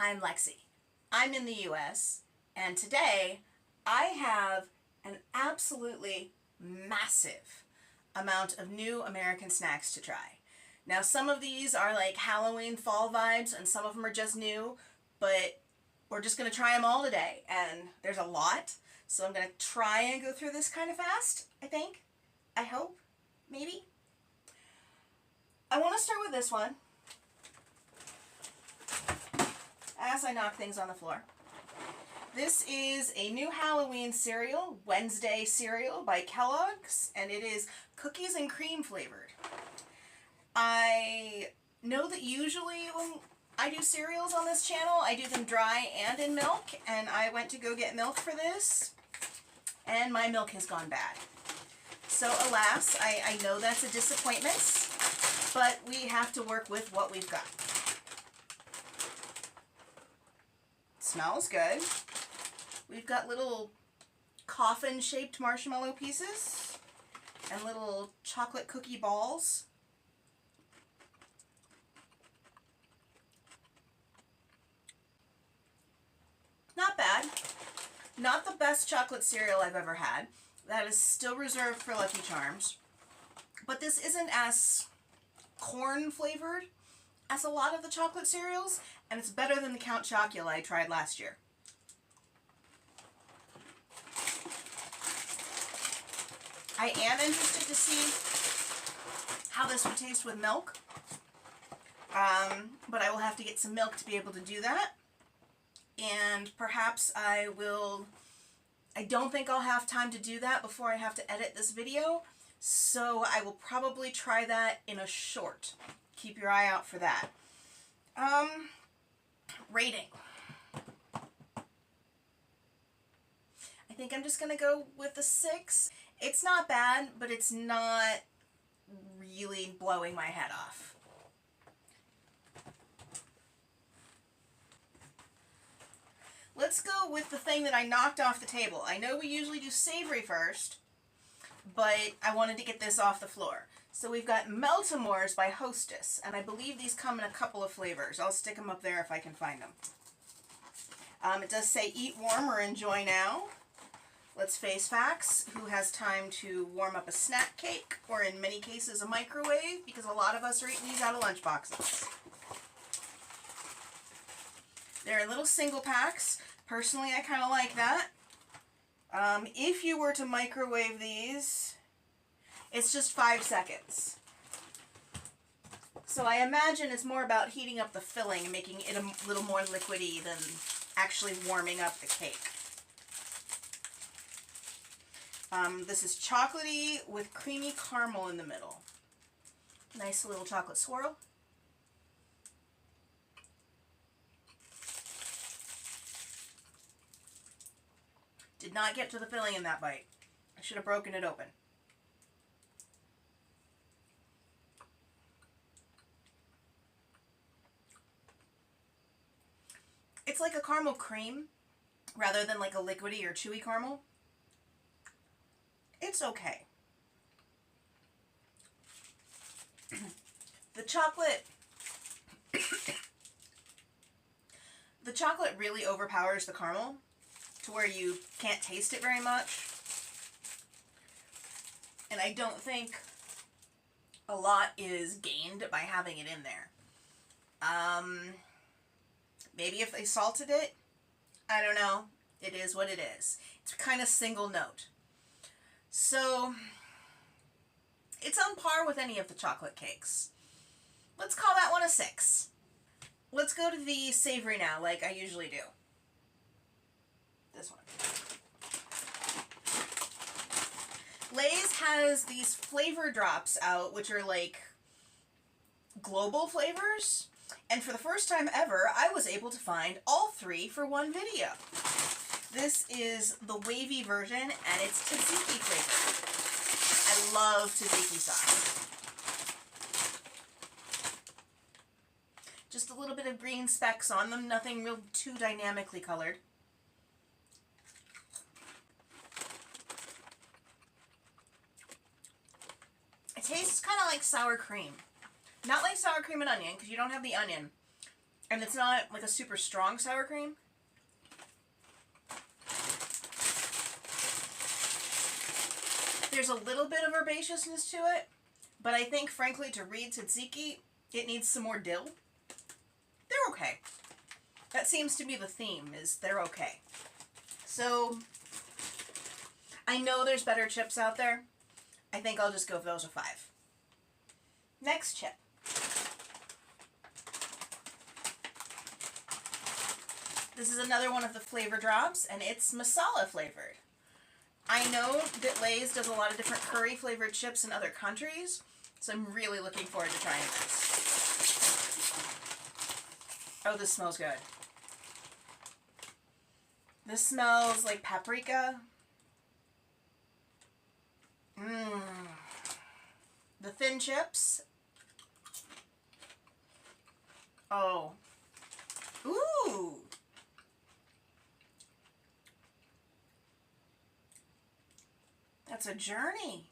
I'm Lexi. I'm in the US, and today I have an absolutely massive amount of new American snacks to try. Now, some of these are like Halloween fall vibes, and some of them are just new, but we're just going to try them all today, and there's a lot, so I'm going to try and go through this kind of fast, I think. I hope. Maybe. I want to start with this one, as I knock things on the floor. This is a new Halloween cereal, Wednesday cereal by Kellogg's, and it is cookies and cream flavored. I know that usually when I do cereals on this channel, I do them dry and in milk, and I went to go get milk for this, and my milk has gone bad. So alas, I know that's a disappointment, but we have to work with what we've got. Smells good. We've got little coffin-shaped marshmallow pieces and little chocolate cookie balls. Not bad. Not the best chocolate cereal I've ever had. That is still reserved for Lucky Charms. But this isn't as corn flavored as a lot of the chocolate cereals, and it's better than the Count Chocula I tried last year. I am interested to see how this would taste with milk, but I will have to get some milk to be able to do that, and perhaps I don't think I'll have time to do that before I have to edit this video, so I will probably try that in a short. Keep your eye out for that. Rating. I think I'm just going to go with a 6. It's not bad, but it's not really blowing my head off. Let's go with the thing that I knocked off the table. I know we usually do savory first, but I wanted to get this off the floor. So we've got Meltamores by Hostess, and I believe these come in a couple of flavors. I'll stick them up there if I can find them. It does say eat warm or enjoy now. Let's face facts. Who has time to warm up a snack cake, or in many cases a microwave, because a lot of us are eating these out of lunch boxes. They're in little single packs. Personally, I kind of like that. If you were to microwave these, it's just 5 seconds. So I imagine it's more about heating up the filling and making it a little more liquidy than actually warming up the cake. This is chocolatey with creamy caramel in the middle. Nice little chocolate swirl. Did not get to the filling in that bite. I should have broken it open. It's like a caramel cream rather than like a liquidy or chewy caramel. It's okay. The chocolate really overpowers the caramel to where you can't taste it very much. And I don't think a lot is gained by having it in there. Maybe if they salted it, I don't know. It is what it is. It's kind of single note. So, it's on par with any of the chocolate cakes. Let's call that one a 6. Let's go to the savory now, like I usually do. This one. Lay's has these flavor drops out, which are like global flavors. And for the first time ever, I was able to find all 3 for one video. This is the wavy version, and it's tzatziki flavored. I love tzatziki sauce. Just a little bit of green specks on them, nothing real too dynamically colored. It tastes kind of like sour cream. Not like sour cream and onion, because you don't have the onion. And it's not like a super strong sour cream. There's a little bit of herbaceousness to it, but I think, frankly, to read tzatziki, it needs some more dill. They're okay. That seems to be the theme, is they're okay. So, I know there's better chips out there. I think I'll just go for those a 5. Next chip. This is another one of the flavor drops, and it's masala flavored. I know that Lay's does a lot of different curry flavored chips in other countries, so I'm really looking forward to trying this. Oh, this smells good. This smells like paprika. Mmm. The thin chips. Oh. Ooh. That's a journey.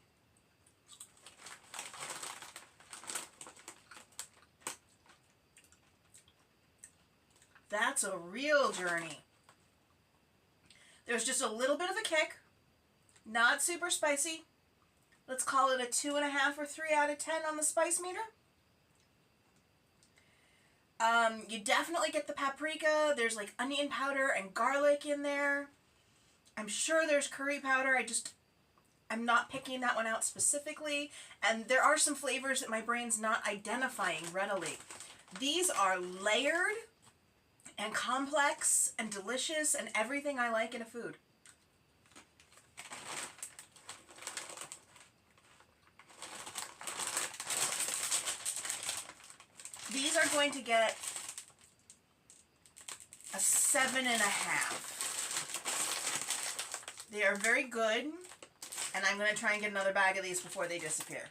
That's a real journey. There's just a little bit of a kick. Not super spicy. Let's call it a 2.5 or 3 out of 10 on the spice meter. You definitely get the paprika. There's like onion powder and garlic in there. I'm sure there's curry powder. I'm not picking that one out specifically. And there are some flavors that my brain's not identifying readily. These are layered and complex and delicious and everything I like in a food. These are going to get a 7.5. They are very good, and I'm going to try and get another bag of these before they disappear.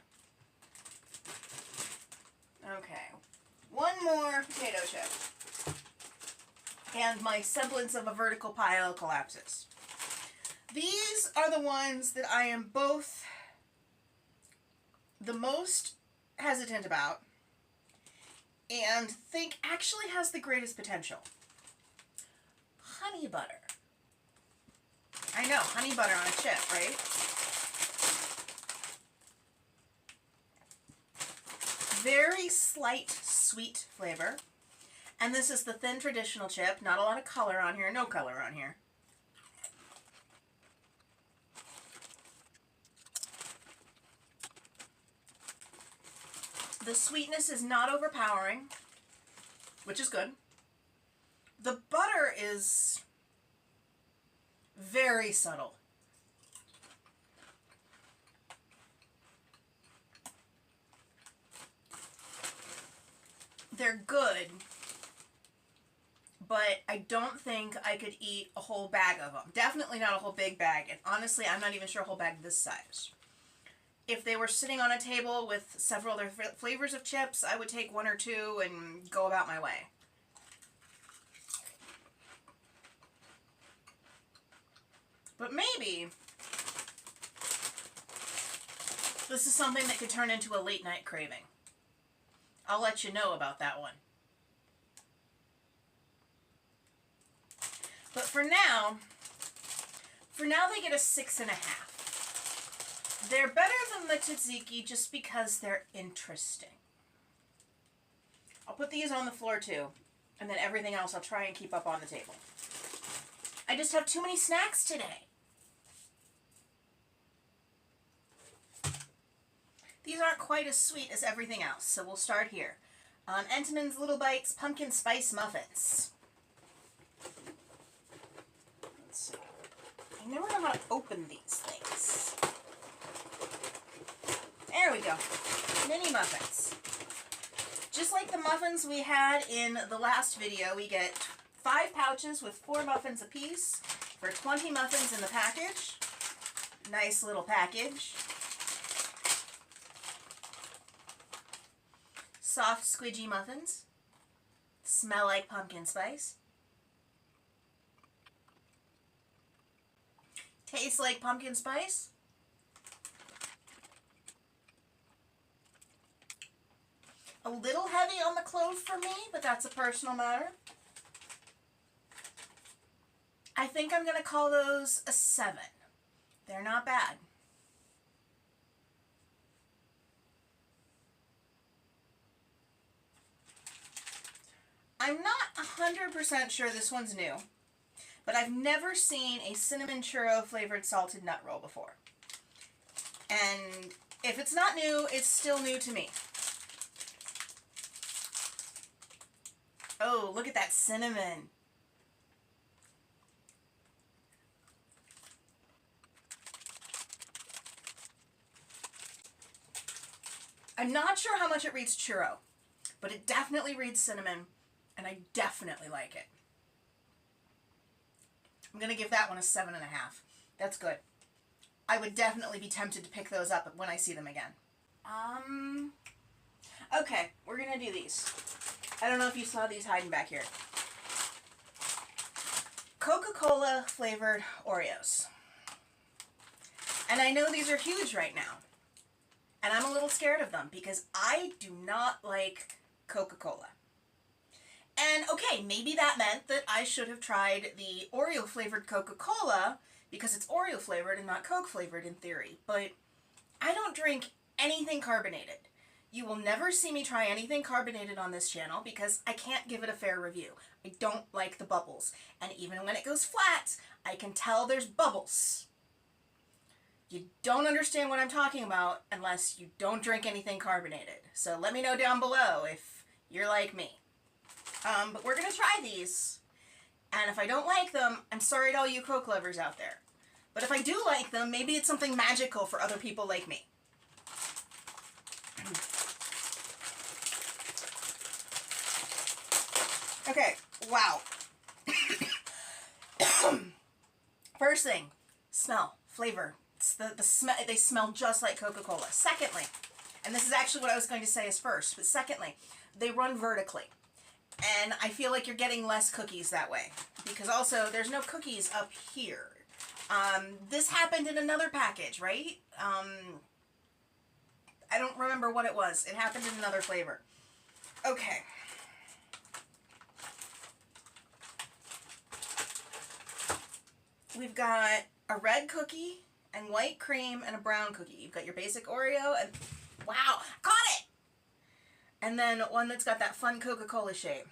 Okay, one more potato chip. And my semblance of a vertical pile collapses. These are the ones that I am both the most hesitant about and think actually has the greatest potential. Honey butter. I know, honey butter on a chip, right? Very slight sweet flavor. And this is the thin traditional chip. Not a lot of color on here. No color on here. The sweetness is not overpowering, which is good. The butter is very subtle. They're good, but I don't think I could eat a whole bag of them. Definitely not a whole big bag, and honestly, I'm not even sure a whole bag this size. If they were sitting on a table with several other flavors of chips, I would take 1 or 2 and go about my way. But maybe this is something that could turn into a late night craving. I'll let you know about that one. But for now they get a 6.5. They're better than the tzatziki just because they're interesting. I'll put these on the floor too, and then everything else I'll try and keep up on the table. I just have too many snacks today. These aren't quite as sweet as everything else, so we'll start here. Entenmann's Little Bites Pumpkin Spice Muffins. Let's see. I never know how to open these things. There we go. Mini muffins. Just like the muffins we had in the last video, we get 5 pouches with 4 muffins apiece for 20 muffins in the package. Nice little package. Soft, squidgy muffins. Smell like pumpkin spice. Taste like pumpkin spice. a little heavy on the clove for me, but that's a personal matter. I think I'm going to call those a 7. They're not bad. I'm not 100% sure this one's new, but I've never seen a cinnamon churro flavored salted nut roll before. And if it's not new, it's still new to me. Oh, look at that cinnamon. I'm not sure how much it reads churro, but it definitely reads cinnamon, and I definitely like it. I'm going to give that one a 7.5. That's good. I would definitely be tempted to pick those up when I see them again. Okay, we're going to do these. I don't know if you saw these hiding back here. Coca-Cola flavored Oreos. And I know these are huge right now. And I'm a little scared of them because I do not like Coca-Cola. And okay, maybe that meant that I should have tried the Oreo flavored Coca-Cola because it's Oreo flavored and not Coke flavored in theory. But I don't drink anything carbonated. You will never see me try anything carbonated on this channel because I can't give it a fair review. I don't like the bubbles. And even when it goes flat, I can tell there's bubbles. You don't understand what I'm talking about unless you don't drink anything carbonated. So let me know down below if you're like me. But we're going to try these. And if I don't like them, I'm sorry to all you Coke lovers out there. But if I do like them, maybe it's something magical for other people like me. Okay, wow. First thing, smell, flavor. It's the smell. They smell just like Coca-Cola. Secondly, and this is actually what I was going to say as first, but secondly, they run vertically. And I feel like you're getting less cookies that way. Because also, there's no cookies up here. This happened in another package, right? I don't remember what it was. It happened in another flavor. Okay. We've got a red cookie and white cream and a brown cookie. You've got your basic Oreo and... Wow! Caught it! And then one that's got that fun Coca-Cola shape.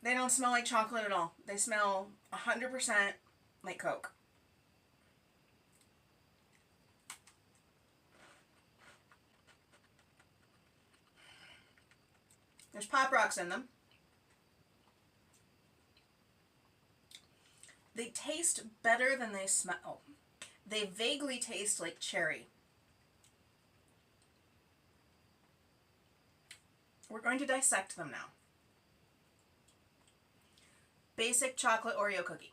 They don't smell like chocolate at all. They smell 100% like Coke. There's Pop Rocks in them. They taste better than they smell. They vaguely taste like cherry. We're going to dissect them now. Basic chocolate Oreo cookie.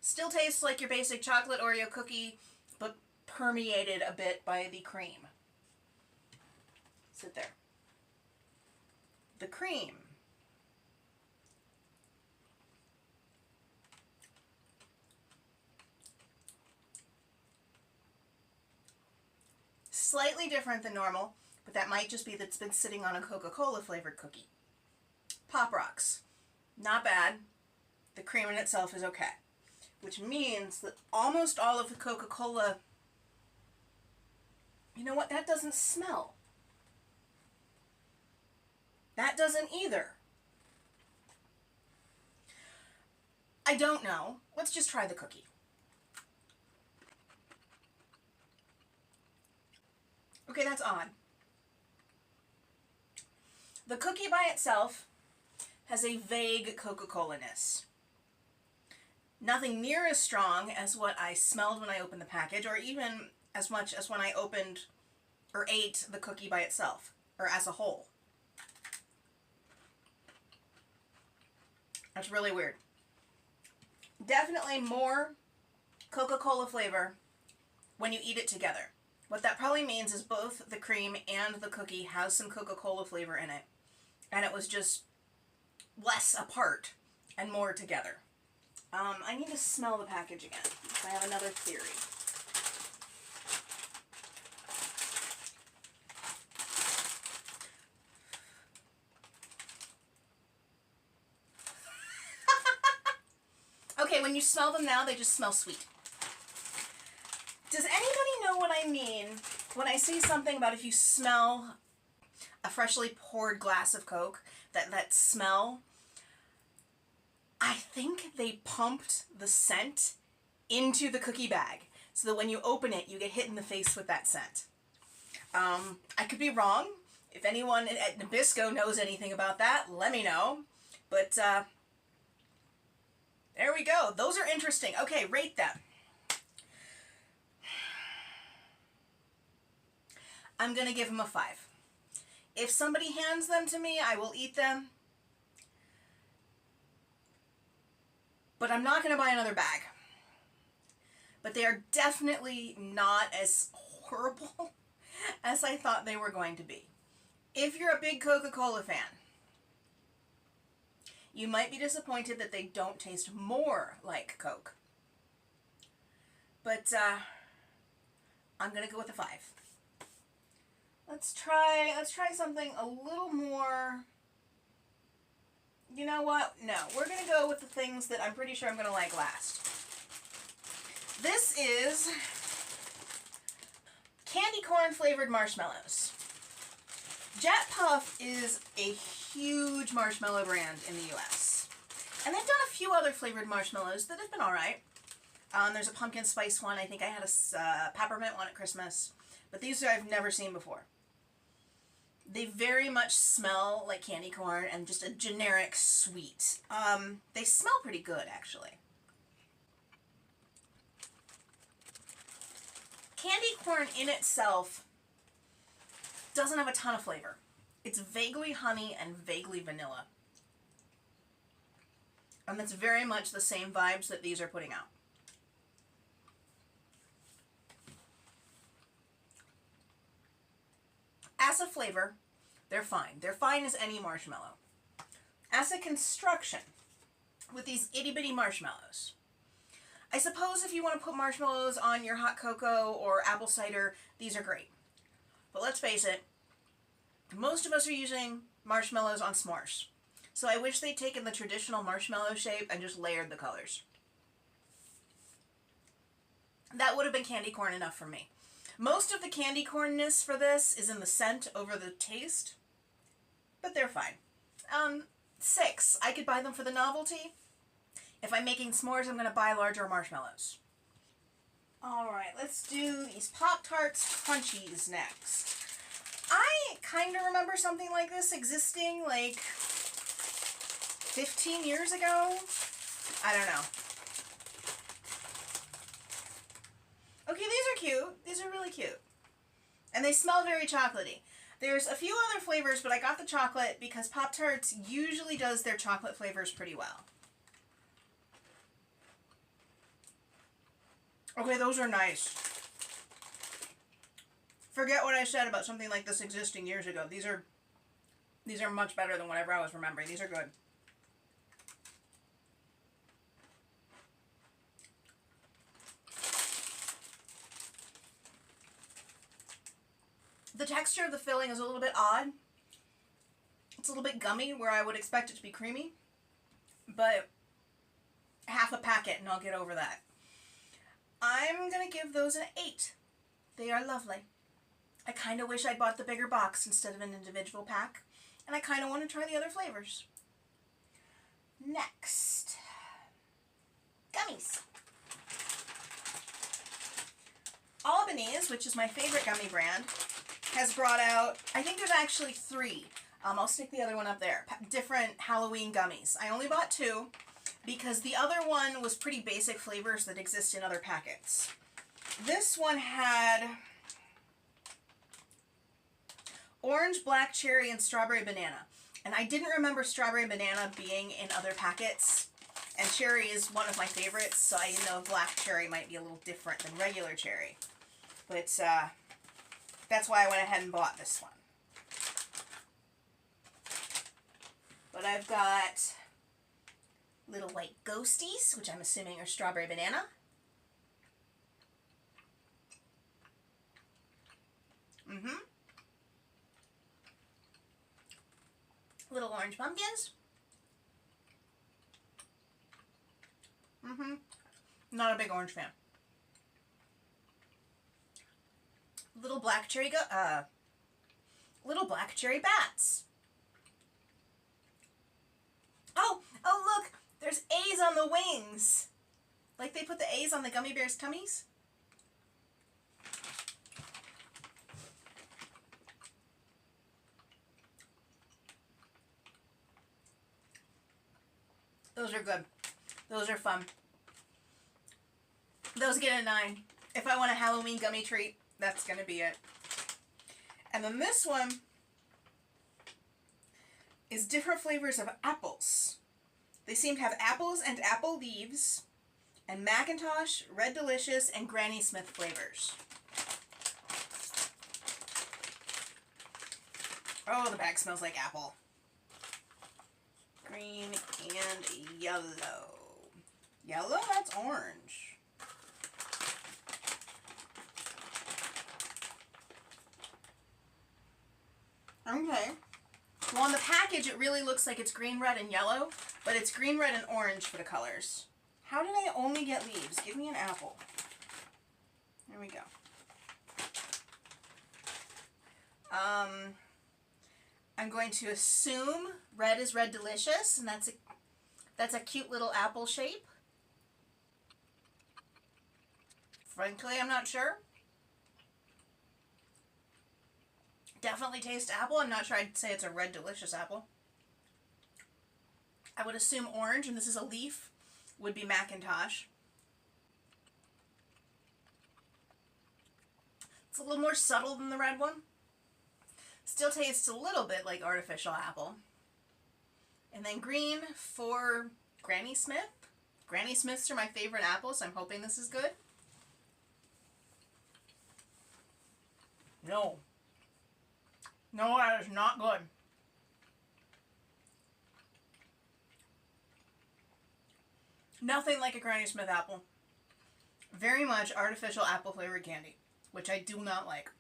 Still tastes like your basic chocolate Oreo cookie, but permeated a bit by the cream. Sit there. The cream. Slightly different than normal, but that might just be that it's been sitting on a Coca-Cola flavored cookie. Pop Rocks. Not bad. The cream in itself is okay. Which means that almost all of the Coca-Cola... You know what? That doesn't smell. That doesn't either. I don't know. Let's just try the cookie. Okay, that's odd. The cookie by itself has a vague Coca-Cola-ness. Nothing near as strong as what I smelled when I opened the package, or even as much as when I opened or ate the cookie by itself, or as a whole. That's really weird. Definitely more Coca-Cola flavor when you eat it together. What that probably means is both the cream and the cookie has some Coca-Cola flavor in it. And it was just less apart and more together. I need to smell the package again. I have another theory. Okay, when you smell them now, they just smell sweet. Does anybody know what I mean when I say something about if you smell a freshly poured glass of Coke, that smell? I think they pumped the scent into the cookie bag so that when you open it, you get hit in the face with that scent. I could be wrong. If anyone at Nabisco knows anything about that, let me know. But there we go. Those are interesting. Okay, rate them. I'm going to give them a 5. If somebody hands them to me, I will eat them. But I'm not going to buy another bag. But they are definitely not as horrible as I thought they were going to be. If you're a big Coca-Cola fan, you might be disappointed that they don't taste more like Coke. But I'm going to go with a 5. Let's try something a little more. You know what? No, we're going to go with the things that I'm pretty sure I'm going to like last. This is candy corn flavored marshmallows. Jet Puff is a huge marshmallow brand in the US. And they've done a few other flavored marshmallows that have been alright. There's a pumpkin spice one. I think I had a peppermint one at Christmas. But these I've never seen before. They very much smell like candy corn and just a generic sweet. They smell pretty good, actually. Candy corn in itself doesn't have a ton of flavor. It's vaguely honey and vaguely vanilla. And that's very much the same vibes that these are putting out. As a flavor, they're fine. They're fine as any marshmallow. As a construction, with these itty-bitty marshmallows, I suppose if you want to put marshmallows on your hot cocoa or apple cider, these are great. But let's face it, most of us are using marshmallows on s'mores. So I wish they'd taken the traditional marshmallow shape and just layered the colors. That would have been candy corn enough for me. Most of the candy cornness for this is in the scent over the taste, but they're fine. 6. I could buy them for the novelty. If I'm making s'mores, I'm going to buy larger marshmallows. Alright, let's do these Pop-Tarts Crunchies next. I kind of remember something like this existing like 15 years ago. I don't know. Okay, these are cute. These are really cute. And they smell very chocolatey. There's a few other flavors, but I got the chocolate because Pop-Tarts usually does their chocolate flavors pretty well. Okay, those are nice. Forget what I said about something like this existing years ago. These are much better than whatever I was remembering. These are good. The texture of the filling is a little bit odd. It's a little bit gummy where I would expect it to be creamy. But half a packet and I'll get over that. I'm going to give those an 8. They are lovely. I kind of wish I'd bought the bigger box instead of an individual pack. And I kind of want to try the other flavors. Next. Gummies. Albanese, which is my favorite gummy brand, has brought out, I think there's actually 3. I'll stick the other one up there. Different Halloween gummies. I only bought 2 because the other one was pretty basic flavors that exist in other packets. This one had orange, black cherry, and strawberry banana. And I didn't remember strawberry banana being in other packets. And cherry is one of my favorites, so I didn't know black cherry might be a little different than regular cherry. But that's why I went ahead and bought this one. But I've got Little white ghosties, which I'm assuming are strawberry banana. Little orange pumpkins. Not a big orange fan. Little black cherry bats. Oh, look, there's A's on the wings. Like they put the A's on the gummy bears' tummies. Those are good. Those are fun. Those get a 9. If I want a Halloween gummy treat, that's going to be it. And then this one is different flavors of apples. They seem to have apples and apple leaves, and Macintosh, Red Delicious, and Granny Smith flavors. Oh, the bag smells like apple. Green and yellow. Yellow? That's orange. Okay. Well, on the package, it really looks like it's green, red, and yellow, but it's green, red, and orange for the colors. How did I only get leaves? Give me an apple. There we go. I'm going to assume red is Red Delicious, and that's a cute little apple shape. Frankly, I'm not sure. Definitely taste apple. I'm not sure I'd say it's a Red Delicious apple. I would assume orange, and this is a leaf, would be Macintosh. It's a little more subtle than the red one. Still tastes a little bit like artificial apple. And then green for Granny Smith. Granny Smiths are my favorite apples, so I'm hoping this is good. No. No, that is not good. Nothing like a Granny Smith apple. Very much artificial apple flavored candy, which I do not like.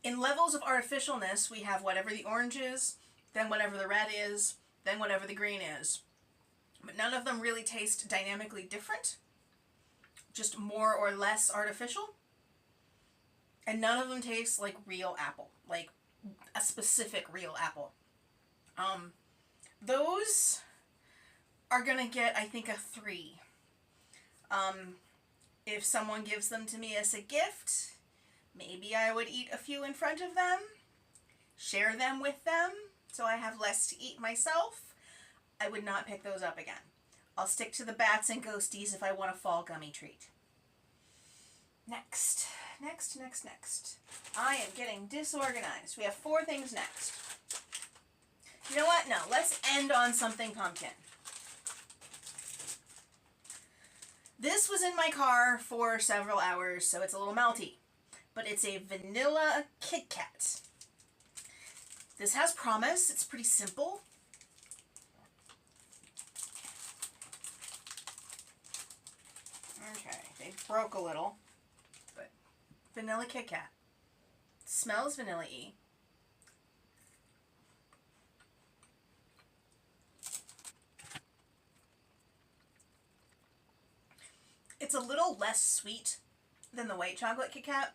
In levels of artificialness, we have whatever the orange is, then whatever the red is, then whatever the green is. But none of them really taste dynamically different. Just more or less artificial. And none of them taste like real apple. Like a specific real apple. Those are going to get, I think, a 3. If someone gives them to me as a gift, maybe I would eat a few in front of them, share them with them, so I have less to eat myself. I would not pick those up again. I'll stick to the bats and ghosties if I want a fall gummy treat. Next. I am getting disorganized. We have 4 things next. You know what? No, let's end on something pumpkin. This was in my car for several hours, so it's a little melty. But it's a vanilla Kit Kat. This has promise. It's pretty simple. Okay, they broke a little. But vanilla Kit Kat. Smells vanilla-y. It's a little less sweet than the white chocolate Kit Kat.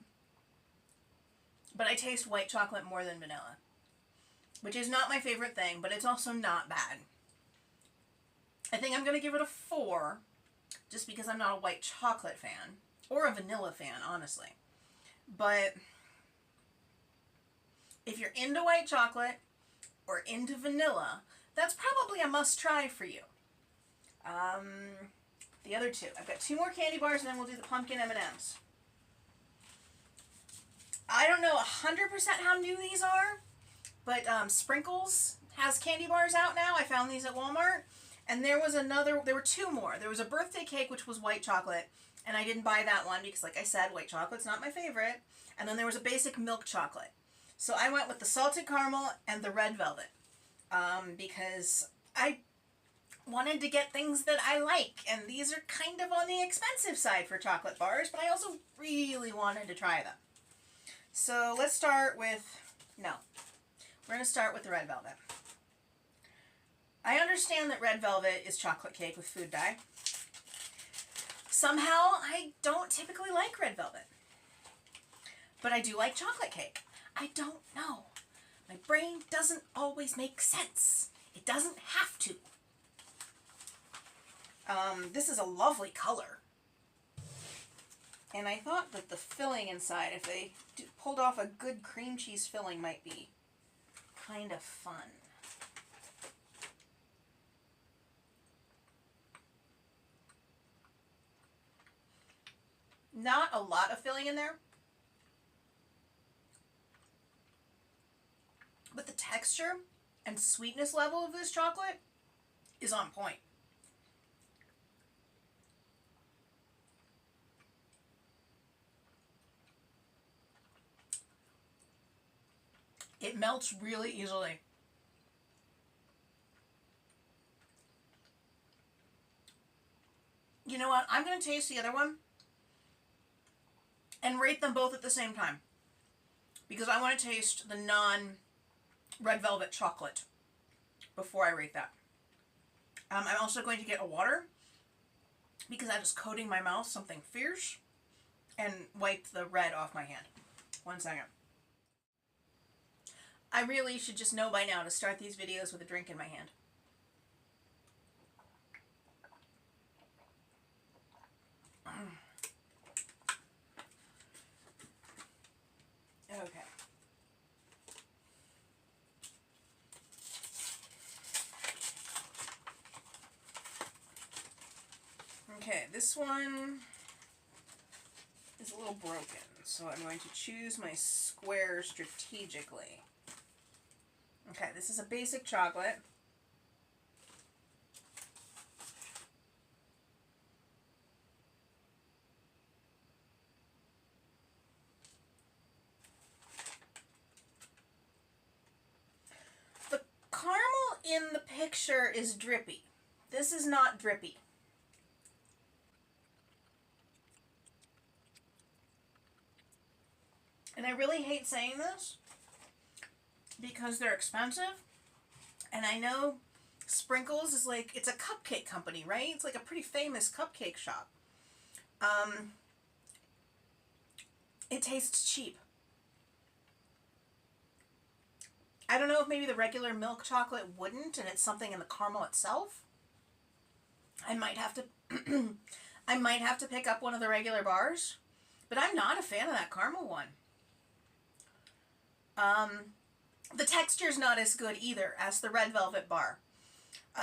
But I taste white chocolate more than vanilla. Which is not my favorite thing, but it's also not bad. I think I'm going to give it a 4. Just because I'm not a white chocolate fan. Or a vanilla fan, honestly. But if you're into white chocolate or into vanilla, that's probably a must-try for you. The other 2. I've got 2 more candy bars, and then we'll do the pumpkin M&Ms. I don't know 100% how new these are, but Sprinkles has candy bars out now. I found these at Walmart. And there were 2 more. There was a birthday cake, which was white chocolate, and I didn't buy that one because, like I said, white chocolate's not my favorite. And then there was a basic milk chocolate. So I went with the salted caramel and the red velvet. because I wanted to get things that I like, and these are kind of on the expensive side for chocolate bars, but I also really wanted to try them. So let's start with, no, we're going to start with the red velvet. I understand that red velvet is chocolate cake with food dye. Somehow I don't typically like red velvet, but I do like chocolate cake. I don't know. My brain doesn't always make sense. It doesn't have to. This is a lovely color. And I thought that the filling inside, if they pulled off a good cream cheese filling, might be kind of fun. Not a lot of filling in there, but the texture and sweetness level of this chocolate is on point. It melts really easily. You know what? I'm going to taste the other one and rate them both at the same time, because I want to taste the non-red velvet chocolate before I rate that. I'm also going to get a water because I was coating my mouth something fierce, and wipe the red off my hand. 1 second. I really should just know by now to start these videos with a drink in my hand. Okay. Okay, this one is a little broken, so I'm going to choose my square strategically. Okay, this is a basic chocolate. The caramel in the picture is drippy. This is not drippy. And I really hate saying this because they're expensive. And I know Sprinkles is like, it's a cupcake company, right? It's like a pretty famous cupcake shop. It tastes cheap. I don't know if maybe the regular milk chocolate wouldn't, and it's something in the caramel itself. I might have to I might have to pick up one of the regular bars, but I'm not a fan of that caramel one. The texture's not as good either as the red velvet bar.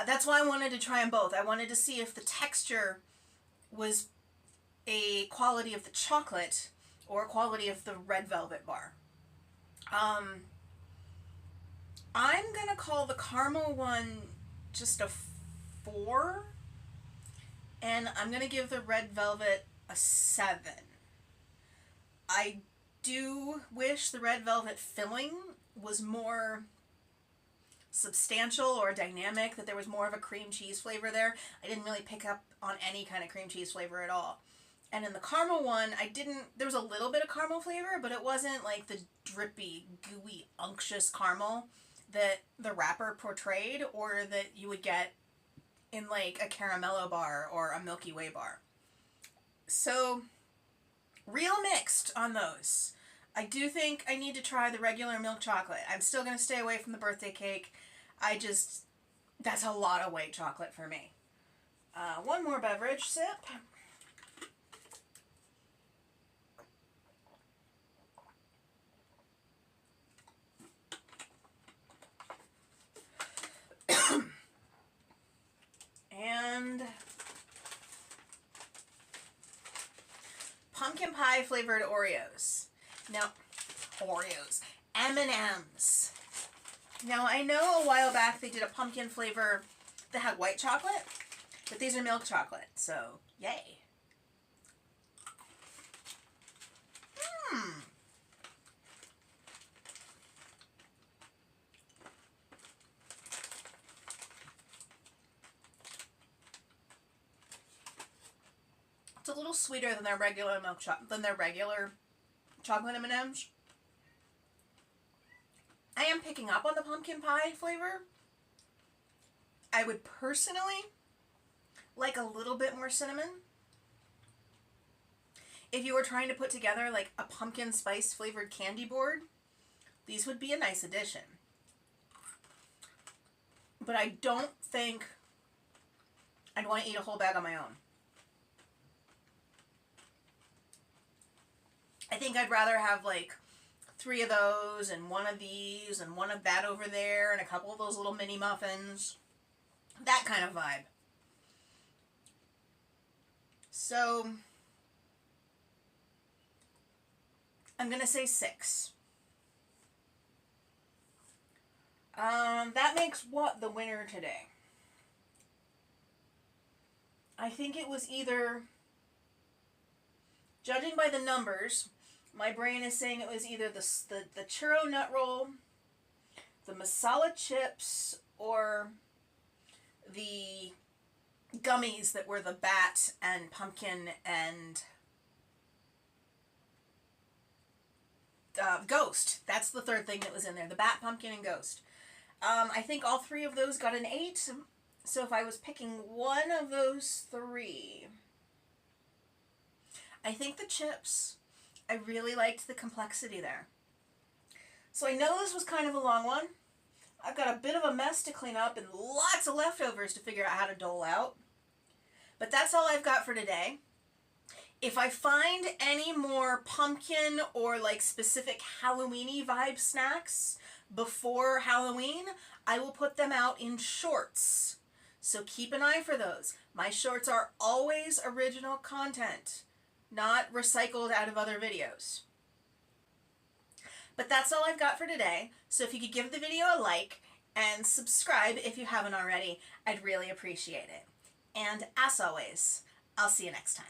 That's why I wanted to try them both. I wanted to see if the texture was a quality of the chocolate or a quality of the red velvet bar. I'm gonna call the caramel one just a 4, and I'm gonna give the red velvet a 7. I do wish the red velvet filling was more substantial or dynamic, that there was more of a cream cheese flavor there. I didn't really pick up on any kind of cream cheese flavor at all. And in the caramel one, there was a little bit of caramel flavor, but it wasn't like the drippy, gooey, unctuous caramel that the wrapper portrayed, or that you would get in like a Caramello bar or a Milky Way bar. So, real mixed on those. I do think I need to try the regular milk chocolate. I'm still going to stay away from the birthday cake. That's a lot of white chocolate for me. One more beverage sip. And pumpkin pie flavored Oreos. Now, M&M's. Now, I know a while back they did a pumpkin flavor that had white chocolate, but these are milk chocolate, so yay. a little sweeter than their regular chocolate M&Ms. I am picking up on the pumpkin pie flavor. I would personally like a little bit more cinnamon. If you were trying to put together like a pumpkin spice flavored candy board, these would be a nice addition. But I don't think I'd want to eat a whole bag on my own. I think I'd rather have like 3 of those and 1 of these and 1 of that over there and a couple of those little mini muffins. That kind of vibe. So I'm going to say 6. That makes what the winner today? I think it was either, judging by the numbers, my brain is saying it was either the churro nut roll, the masala chips, or the gummies that were the bat and pumpkin and ghost. That's the third thing that was in there. The bat, pumpkin, and ghost. I think all 3 of those got an 8. So if I was picking one of those 3, I think the chips, I really liked the complexity there. So I know this was kind of a long one. I've got a bit of a mess to clean up and lots of leftovers to figure out how to dole out. But that's all I've got for today. If I find any more pumpkin or like specific Halloween-y vibe snacks before Halloween, I will put them out in shorts. So keep an eye for those. My shorts are always original content, not recycled out of other videos. But that's all I've got for today. So if you could give the video a like and subscribe if you haven't already, I'd really appreciate it. And as always, I'll see you next time.